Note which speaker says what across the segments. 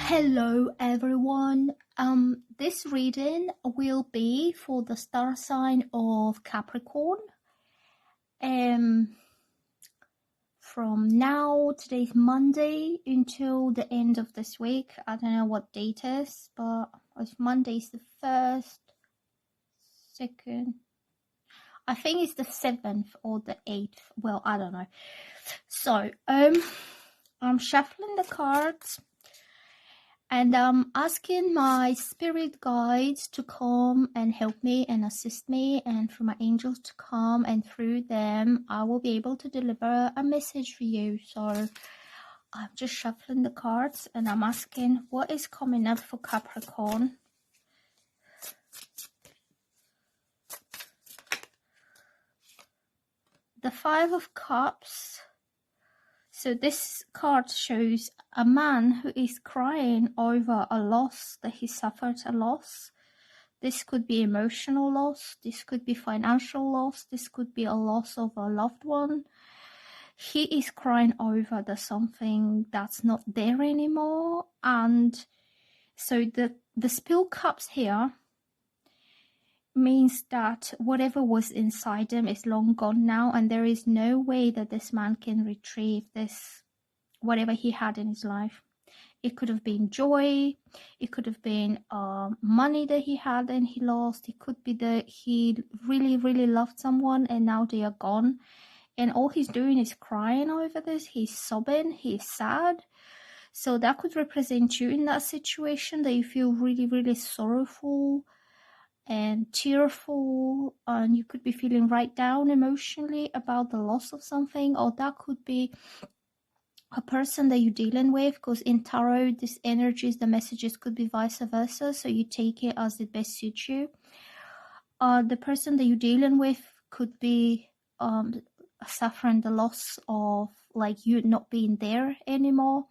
Speaker 1: Hello everyone. This reading will be for the star sign of Capricorn. From now, today's Monday, until the end of this week. I don't know what date is, but if Monday's the 1st, 2nd, I think it's the 7th or the 8th. Well, I don't know. So, I'm shuffling the cards. And I'm asking my spirit guides to come and help me and assist me, and for my angels to come, and through them I will be able to deliver a message for you. So I'm just shuffling the cards and I'm asking what is coming up for Capricorn. The 5 of Cups. So this card shows a man who is crying over a loss, that he suffered a loss. This could be emotional loss, this could be financial loss, this could be a loss of a loved one. He is crying over the something that's not there anymore. And so the spilled cups here means that whatever was inside him is long gone now, and there is no way that this man can retrieve this, whatever he had in his life. It could have been joy, it could have been money that he had and he lost, it could be that he really loved someone and now they are gone, and all he's doing is crying over this. He's sobbing, he's sad. So that could represent you in that situation, that you feel really sorrowful and tearful, and you could be feeling right down emotionally about the loss of something. Or that could be a person that you're dealing with, because in tarot these energies, the messages could be vice versa, so you take it as it best suits you. The person that you're dealing with could be suffering the loss of, like, you not being there anymore.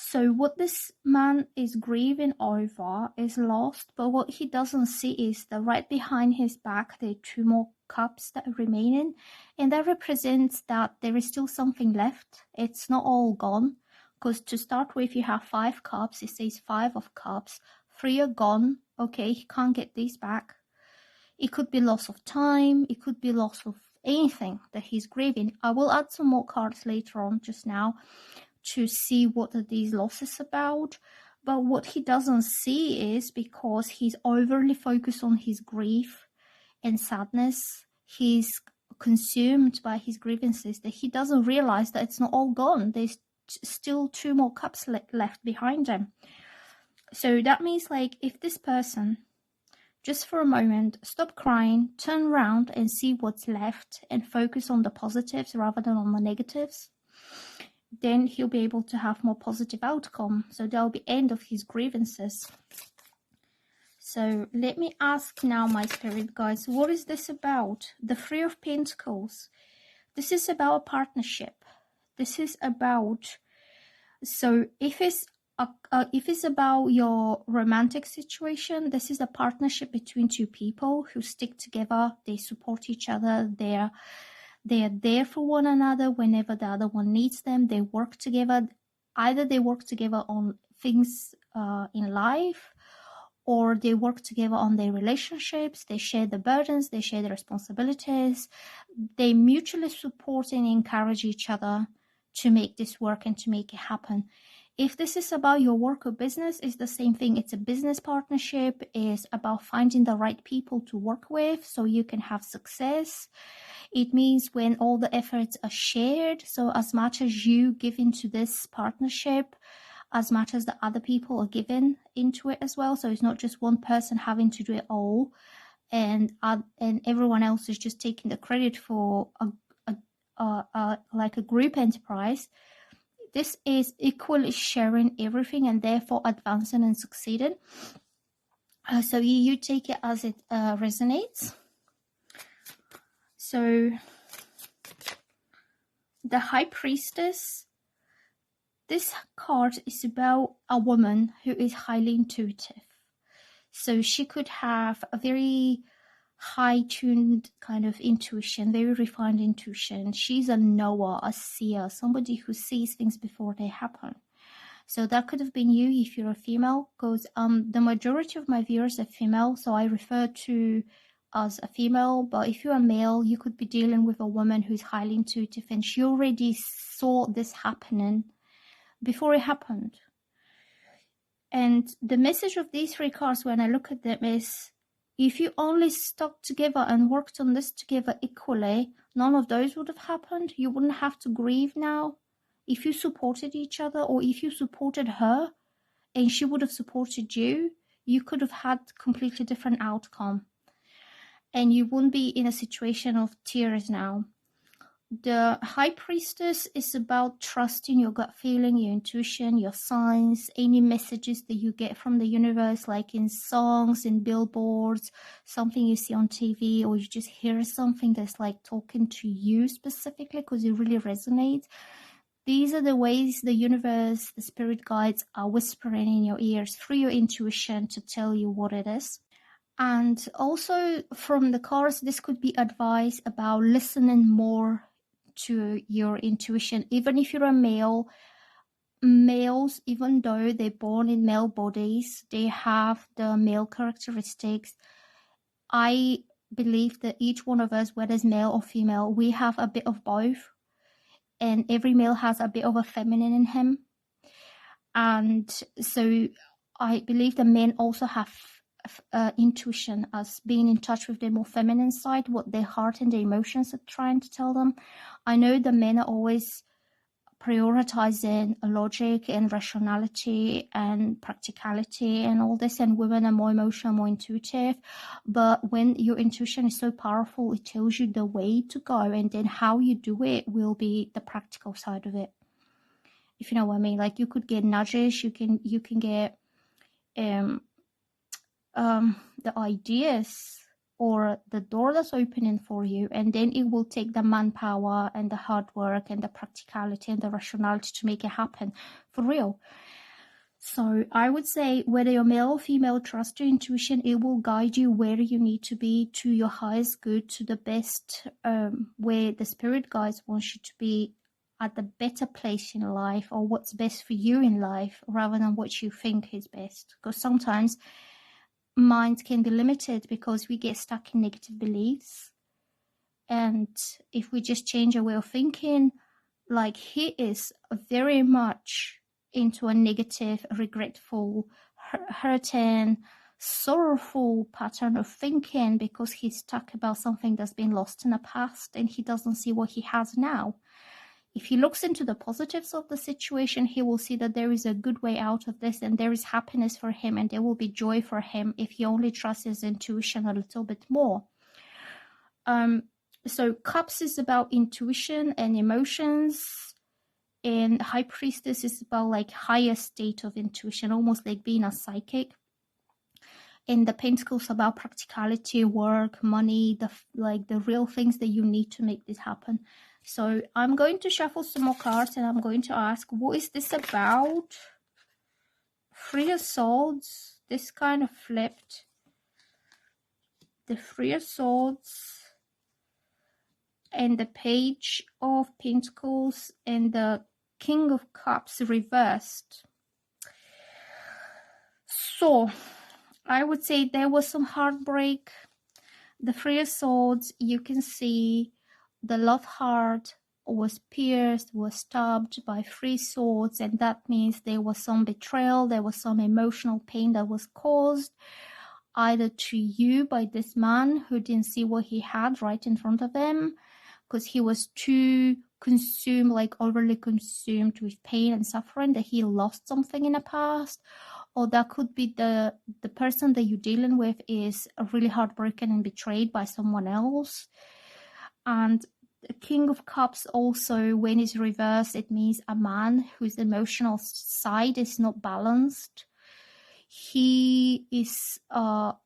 Speaker 1: So what this man is grieving over is lost, but what he doesn't see is that right behind his back there are 2 more cups that are remaining, and that represents that there is still something left. It's not all gone, because to start with you have 5 cups. It says 5 of cups, 3 are gone. Okay, he can't get these back. It could be loss of time, it could be loss of anything that he's grieving. I will add some more cards later on, just now, to see what are these losses about. But what he doesn't see is, because he's overly focused on his grief and sadness, he's consumed by his grievances, that he doesn't realize that it's not all gone. There's still 2 more cups left behind him. So that means, like, if this person just for a moment stop crying, turn around and see what's left, and focus on the positives rather than on the negatives, then he'll be able to have more positive outcome. So that'll be end of his grievances. So let me ask now my spirit guides, what is this about? The 3 of Pentacles. This is about a partnership. This is about, so if it's about your romantic situation, this is a partnership between 2 people who stick together, they support each other, they are there for one another whenever the other one needs them. They work together. Either they work together on things in life, or they work together on their relationships. They share the burdens, they share the responsibilities. They mutually support and encourage each other to make this work and to make it happen. If this is about your work or business, it's the same thing. It's a business partnership. It's about finding the right people to work with so you can have success. It means when all the efforts are shared, so as much as you give into this partnership, as much as the other people are given into it as well. So it's not just one person having to do it all, and everyone else is just taking the credit for like a group enterprise. This is equally sharing everything and therefore advancing and succeeding. So you take it as it resonates. So the High Priestess, this card is about a woman who is highly intuitive. So she could have a very high-tuned kind of intuition, very refined intuition. She's a knower, a seer, somebody who sees things before they happen. So that could have been you if you're a female, because the majority of my viewers are female, so I refer to as a female. But if you're a male, you could be dealing with a woman who's highly intuitive, and she already saw this happening before it happened. And the message of these 3 cards when I look at them is, if you only stuck together and worked on this together equally, none of those would have happened. You wouldn't have to grieve now. If you supported each other, or if you supported her and she would have supported you, you could have had completely different outcome. And you wouldn't be in a situation of tears now. The High Priestess is about trusting your gut feeling, your intuition, your signs, any messages that you get from the universe, like in songs, in billboards, something you see on TV, or you just hear something that's like talking to you specifically because it really resonates. These are the ways the universe, the spirit guides are whispering in your ears through your intuition to tell you what it is. And also from the cards, this could be advice about listening more to your intuition. Even if you're a male, males, even though they're born in male bodies, they have the male characteristics. I believe that each one of us, whether it's male or female, we have a bit of both. And every male has a bit of a feminine in him. And so I believe the men also have intuition, as being in touch with their more feminine side, what their heart and their emotions are trying to tell them. I know the men are always prioritizing logic and rationality and practicality and all this, and women are more emotional, more intuitive. But when your intuition is so powerful, it tells you the way to go, and then how you do it will be the practical side of it, if you know what I mean. Like, you could get nudges, you can get the ideas or the door that's opening for you, and then it will take the manpower and the hard work and the practicality and the rationality to make it happen for real. So I would say, whether you're male or female, trust your intuition. It will guide you where you need to be, to your highest good, to the best, where the spirit guides want you to be, at the better place in life, or what's best for you in life, rather than what you think is best. Because sometimes minds can be limited because we get stuck in negative beliefs. And if we just change our way of thinking, like he is very much into a negative, regretful, hurting, sorrowful pattern of thinking, because he's stuck about something that's been lost in the past and he doesn't see what he has now. If he looks into the positives of the situation, he will see that there is a good way out of this, and there is happiness for him, and there will be joy for him if he only trusts his intuition a little bit more. So Cups is about intuition and emotions, and High Priestess is about like higher state of intuition, almost like being a psychic. And the Pentacles about practicality, work, money, the real things that you need to make this happen. So I'm going to shuffle some more cards, and I'm going to ask, what is this about? 3 of Swords. This kind of flipped. The 3 of Swords. And the Page of Pentacles. And the King of Cups reversed. So I would say there was some heartbreak. The 3 of Swords, you can see the love heart was pierced, was stabbed by 3 swords, and that means there was some betrayal, there was some emotional pain that was caused either to you by this man who didn't see what he had right in front of him, because he was too consumed, like overly consumed with pain and suffering, that he lost something in the past. Or that could be the person that you're dealing with is really heartbroken and betrayed by someone else. And the King of Cups also, when it's reversed, it means a man whose emotional side is not balanced. He is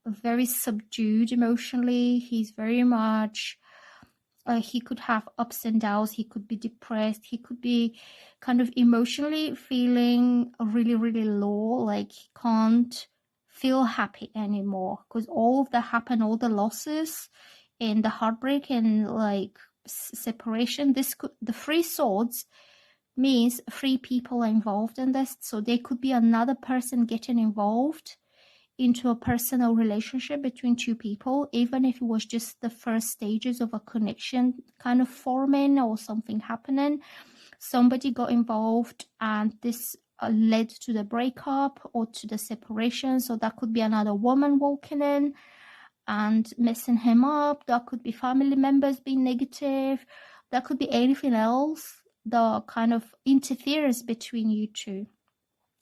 Speaker 1: very subdued emotionally. He's very much, he could have ups and downs. He could be depressed. He could be kind of emotionally feeling really, really low, like he can't feel happy anymore because all of that happened, all the losses and the heartbreak and like separation. The 3 swords means 3 people are involved in this. So there could be another person getting involved into a personal relationship between 2 people, even if it was just the first stages of a connection kind of forming or something happening. Somebody got involved and this led to the breakup or to the separation. So that could be another woman walking in and messing him up. That could be family members being negative. That could be anything else that kind of interferes between you two.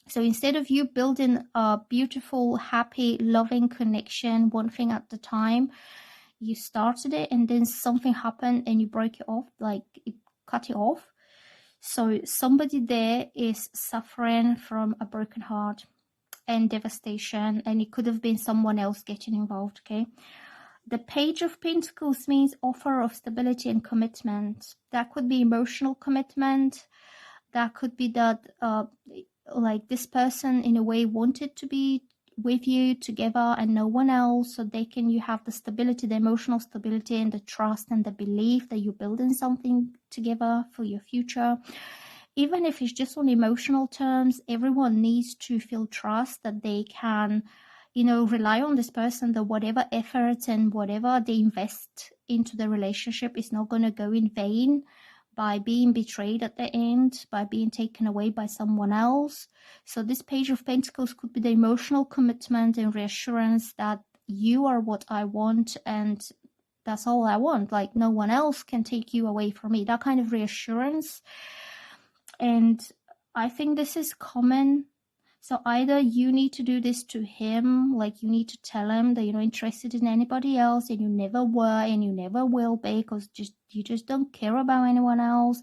Speaker 1: So instead of you building a beautiful, happy, loving connection, one thing at the time, you started it and then something happened and you broke it off, like you cut it off. So somebody there is suffering from a broken heart and devastation, and it could have been someone else getting involved, okay? The Page of Pentacles means offer of stability and commitment. That could be emotional commitment. That could be that like this person in a way wanted to be with you together and no one else, so you have the stability, the emotional stability and the trust and the belief that you're building something together for your future. Even if it's just on emotional terms, everyone needs to feel trust that they can, rely on this person, that whatever effort and whatever they invest into the relationship is not going to go in vain by being betrayed at the end, by being taken away by someone else. So this Page of Pentacles could be the emotional commitment and reassurance that you are what I want and that's all I want. Like no one else can take you away from me. That kind of reassurance. And I think this is common. So either you need to do this to him, like you need to tell him that you're not interested in anybody else and you never were and you never will be because you just don't care about anyone else,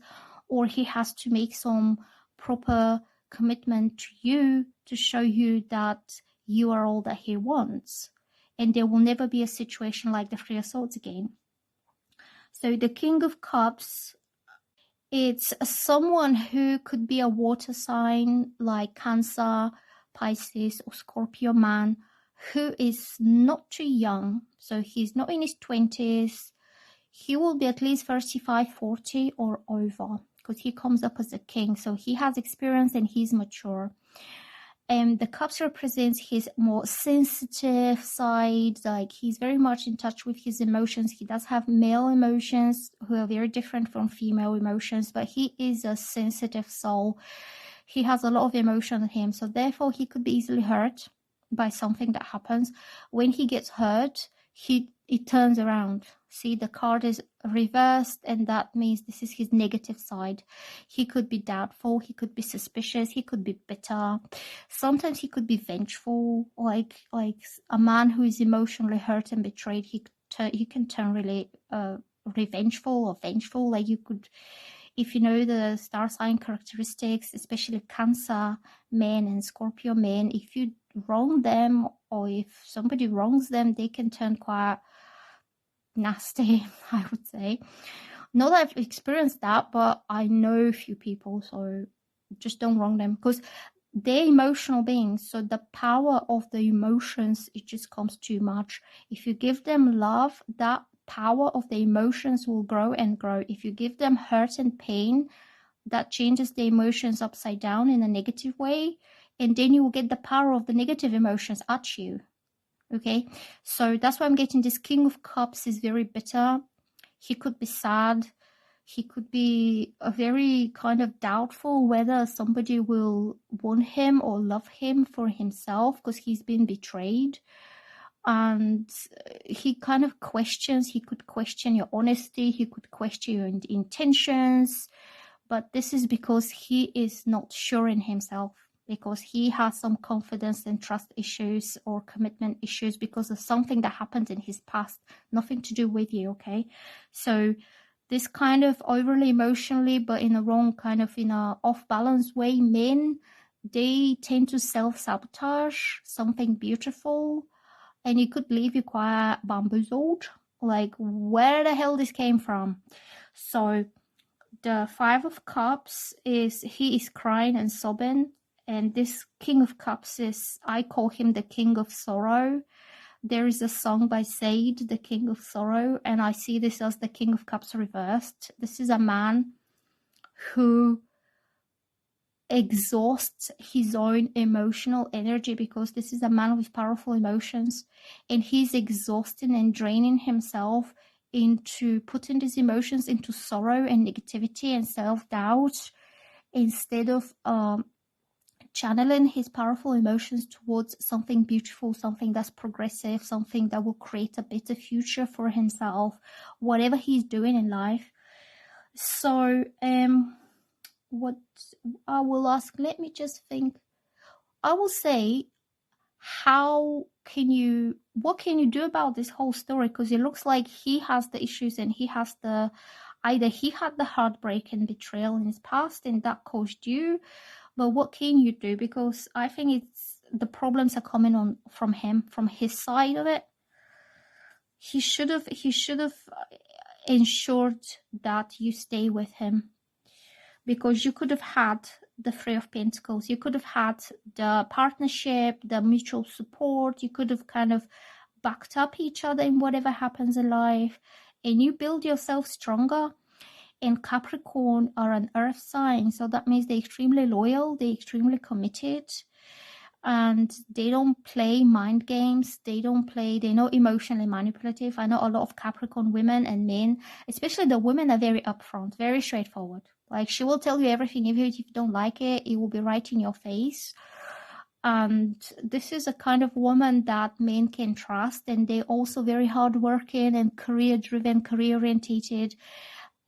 Speaker 1: or he has to make some proper commitment to you to show you that you are all that he wants. And there will never be a situation like the Three of Swords again. So the King of Cups, it's someone who could be a water sign like Cancer, Pisces or Scorpio man who is not too young. So he's not in his 20s. He will be at least 35, 40 or over because he comes up as a king. So he has experience and he's mature. And the cups represents his more sensitive side, like he's very much in touch with his emotions. He does have male emotions who are very different from female emotions, but he is a sensitive soul. He has a lot of emotion in him, so therefore he could be easily hurt by something that happens. When he gets hurt, it turns around. See, the card is reversed, and that means this is his negative side. He could be doubtful, he could be suspicious, he could be bitter. Sometimes he could be vengeful, like a man who is emotionally hurt and betrayed. He can turn really revengeful or vengeful. Like you could, if you know the star sign characteristics, especially Cancer men and Scorpio men, if you wrong them or if somebody wrongs them, they can turn quite nasty, I would say. Not that I've experienced that, but I know a few people, so just don't wrong them because they're emotional beings. So the power of the emotions, it just comes too much. If you give them love, that power of the emotions will grow and grow. If you give them hurt and pain, that changes the emotions upside down in a negative way, and then you will get the power of the negative emotions at you. Okay, so that's why I'm getting this King of Cups is very bitter. He could be sad. He could be a very kind of doubtful whether somebody will want him or love him for himself because he's been betrayed. And he kind of questions, he could question your honesty, he could question your intentions. But this is because he is not sure in himself, because he has some confidence and trust issues or commitment issues because of something that happened in his past, nothing to do with you, okay? So this kind of overly emotionally, but in a wrong kind of, in a off-balance way, men, they tend to self-sabotage something beautiful, and it could leave you quite bamboozled, like where the hell this came from. So the Five of Cups is, he is crying and sobbing. And this King of Cups is, I call him the King of Sorrow. There is a song by Sade, the King of Sorrow, and I see this as the King of Cups reversed. This is a man who exhausts his own emotional energy, because this is a man with powerful emotions, and he's exhausting and draining himself into putting these emotions into sorrow and negativity and self-doubt, instead of channeling his powerful emotions towards something beautiful, something that's progressive, something that will create a better future for himself, whatever he's doing in life. So what I will ask, let me just think. I will say, what can you do about this whole story? Because it looks like he has the issues, and he has either he had the heartbreak and betrayal in his past and that caused you, but what can you do? Because I think the problems are coming on from him, from his side of it. He should have ensured that you stay with him, because you could have had the Three of Pentacles, you could have had the partnership, the mutual support, you could have kind of backed up each other in whatever happens in life, and you build yourself stronger. And Capricorn are an earth sign, so that means they're extremely loyal, they're extremely committed, and they don't play mind games. They're not emotionally manipulative. I know a lot of Capricorn women and men, especially the women, are very upfront, very straightforward. Like, she will tell you everything, even if you don't like it, it will be right in your face. And this is a kind of woman that men can trust, and they're also very hardworking and career-driven, career-orientated.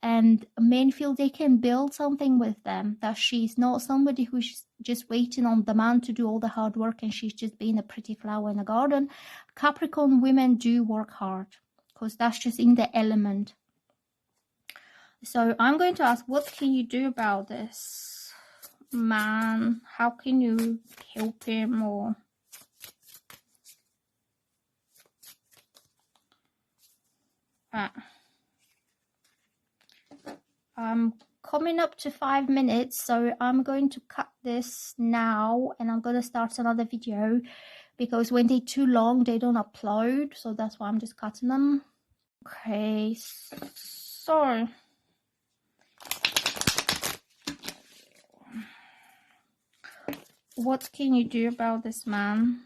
Speaker 1: And men feel they can build something with them, that she's not somebody who's just waiting on the man to do all the hard work and she's just being a pretty flower in a garden. Capricorn women do work hard, because that's just in the element. So I'm going to ask, what can you do about this man? How can you help him? Or I'm coming up to 5 minutes, so I'm going to cut this now, and I'm going to start another video, because when they're too long they don't upload, so that's why I'm just cutting them. Okay, so what can you do about this man?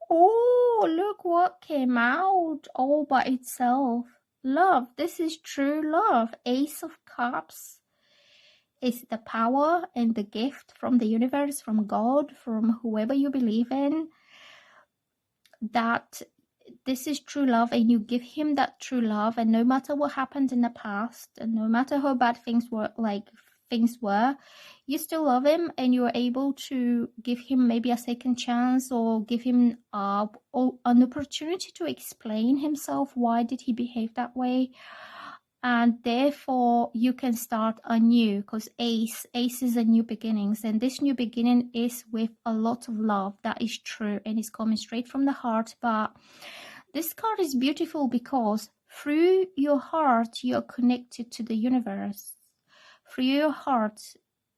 Speaker 1: Oh, look what came out all by itself. Love. This is true love. Ace of Cups is the power and the gift from the universe, from God, from whoever you believe in, that this is true love, and you give him that true love, and no matter what happened in the past, and no matter how bad things were, you still love him, and you're able to give him maybe a second chance, or give him an opportunity to explain himself. Why did he behave that way? And therefore you can start anew, because ace is a new beginnings, and this new beginning is with a lot of love. That is true, and it's coming straight from the heart. But this card is beautiful because through your heart you are connected to the universe. Through your heart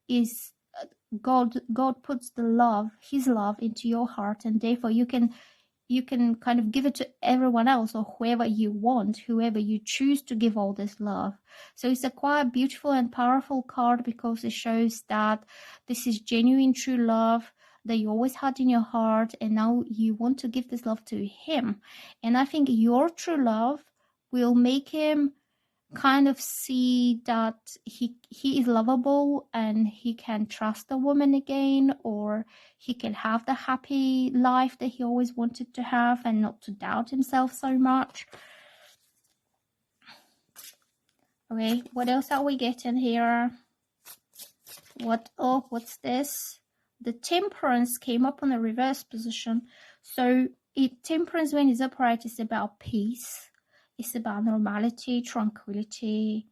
Speaker 1: is God puts the love, his love, into your heart, and therefore you can kind of give it to everyone else, or whoever you want, whoever you choose to give all this love. So it's a quite beautiful and powerful card, because it shows that this is genuine, true love that you always had in your heart, and now you want to give this love to him. And I think your true love will make him kind of see that he is lovable, and he can trust a woman again, or he can have the happy life that he always wanted to have, and not to doubt himself so much. Okay, what else are we getting here? What's this? The Temperance came up on the reverse position. So Temperance, when it's upright, is about peace. It's about normality, tranquility,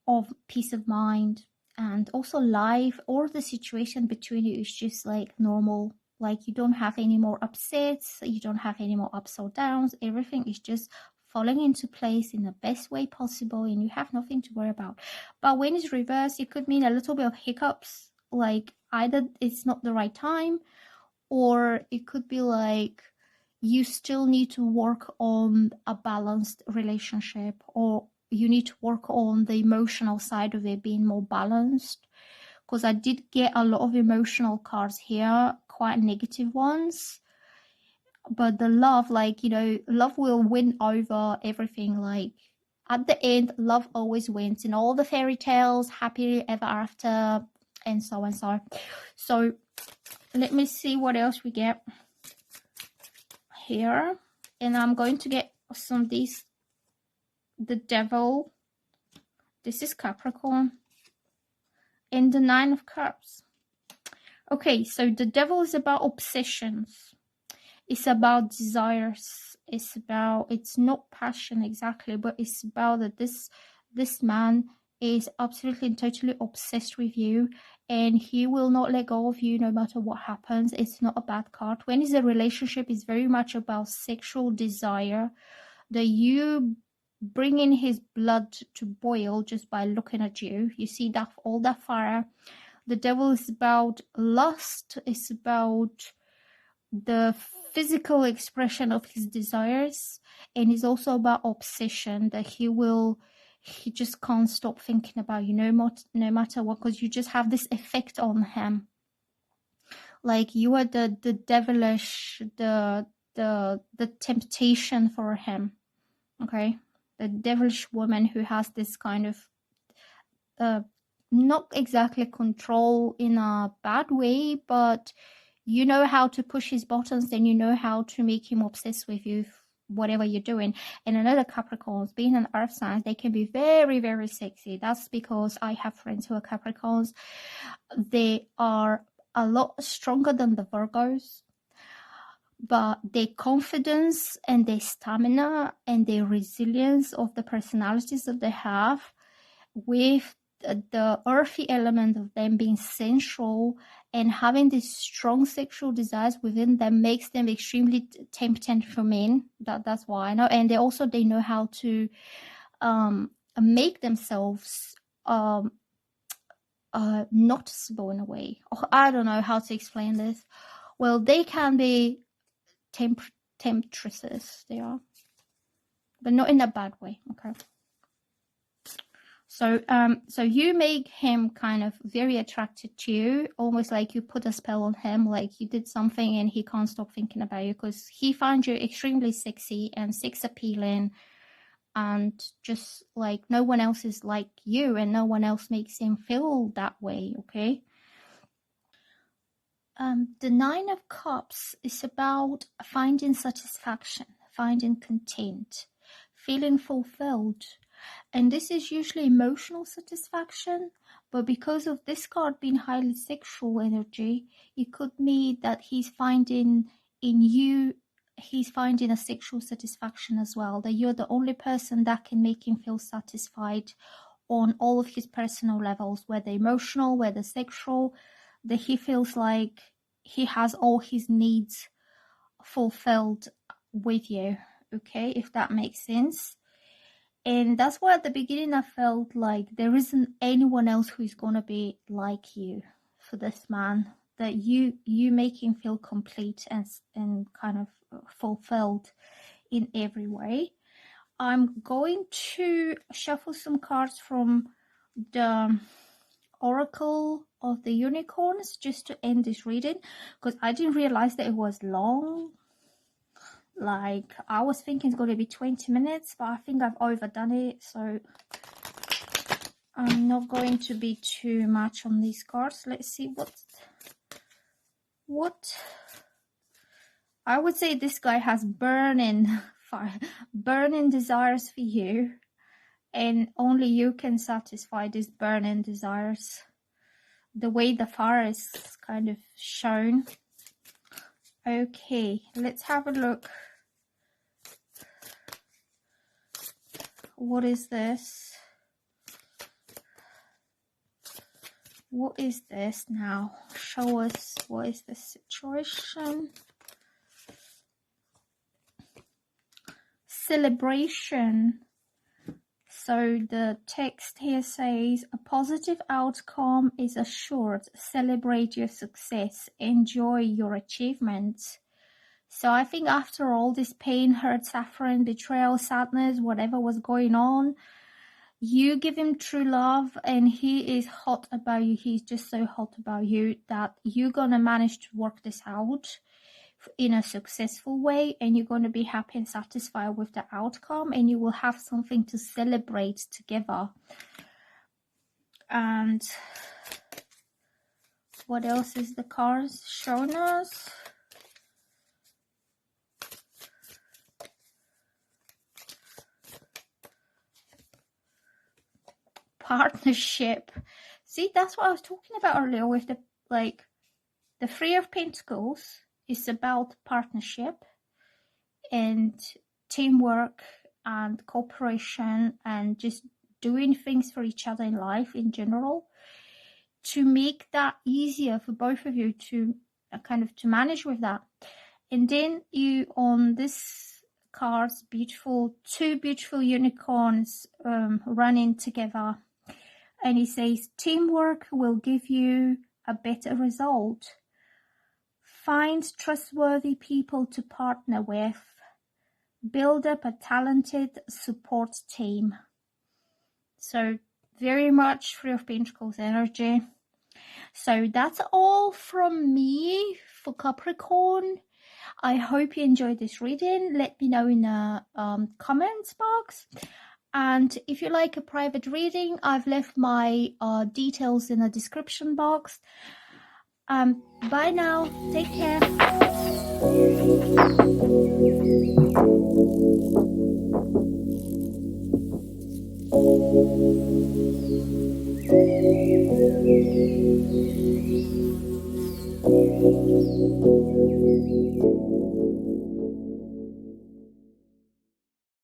Speaker 1: of peace of mind, and also life, or the situation between you is just like normal. Like, you don't have any more upsets, you don't have any more ups or downs. Everything is just falling into place in the best way possible, and you have nothing to worry about. But when it's reversed, it could mean a little bit of hiccups, like either it's not the right time, or it could be like you still need to work on a balanced relationship, or you need to work on the emotional side of it being more balanced. because I did get a lot of emotional cards here, quite negative ones. But the love, like, you know, love will win over everything. Like, at the end, love always wins in all the fairy tales, happily ever after, and so and so. So let me see what else we get here. And I'm going to get some of these. The Devil. This is Capricorn. And the Nine of Cups. Okay, so the Devil is about obsessions. It's about desires. It's not passion exactly, but it's about that this man is absolutely and totally obsessed with you, and he will not let go of you no matter what happens. It's not a bad card. When it's a relationship, it's very much about sexual desire, that you bring in his blood to boil just by looking at you. You see that, all that fire. The Devil is about lust. It's about the physical expression of his desires, and it's also about obsession, that he just can't stop thinking about you no matter what, because you just have this effect on him. Like, you are the devilish, the temptation for him. Okay, the devilish woman who has this kind of not exactly control in a bad way, but you know how to push his buttons, and you know how to make him obsessed with you, whatever you're doing. And another Capricorns, being an earth sign, they can be very, very sexy. That's because I have friends who are Capricorns. They are a lot stronger than the Virgos, but their confidence and their stamina and their resilience of the personalities that they have, with the earthy element of them being sensual and having these strong sexual desires within them, makes them extremely tempting for men. That's why I know. And they know how to make themselves noticeable in a way. I don't know how to explain this. Well, they can be temptresses, they are, but not in a bad way. Okay. So you make him kind of very attracted to you, almost like you put a spell on him, like you did something and he can't stop thinking about you, because he finds you extremely sexy and sex appealing, and just like no one else is like you, and no one else makes him feel that way. Okay. The Nine of Cups is about finding satisfaction, finding content, feeling fulfilled. And this is usually emotional satisfaction, but because of this card being highly sexual energy, it could mean that he's finding in you, he's finding a sexual satisfaction as well, that you're the only person that can make him feel satisfied on all of his personal levels, whether emotional, whether sexual, that he feels like he has all his needs fulfilled with you. Okay, if that makes sense. And that's why at the beginning I felt like there isn't anyone else who's going to be like you for this man, that you make him feel complete and kind of fulfilled in every way. I'm going to shuffle some cards from the Oracle of the Unicorns just to end this reading, because I didn't realize that it was long. Like, I was thinking it's going to be 20 minutes, but I think I've overdone it, so I'm not going to be too much on these cards. Let's see what I would say. This guy has burning fire, burning desires for you, and only you can satisfy these burning desires. The way the fire is kind of shown. Okay, let's have a look. What is this? What is this now? Show us what is the situation. Celebration. So the text here says, a positive outcome is assured. Celebrate your success. Enjoy your achievements. So I think after all this pain, hurt, suffering, betrayal, sadness, whatever was going on, You give him true love and he is hot about you. He's just so hot about you that you're gonna manage to work this out in a successful way, and you're going to be happy and satisfied with the outcome, and you will have something to celebrate together. And what else is the cards showing us? Partnership. See, that's what I was talking about earlier with the, like, the Three of Pentacles is about partnership and teamwork and cooperation and just doing things for each other in life in general, to make that easier for both of you to kind of to manage with that. And then you, on this cards, two beautiful unicorns running together, and he says teamwork will give you a better result. Find trustworthy people to partner with. Build up a talented support team. So very much Three of Pentacles energy. So that's all from me for Capricorn. I hope you enjoyed this reading. Let me know in the comments box. And if you like a private reading, I've left my details in the description box. Bye now. Take care.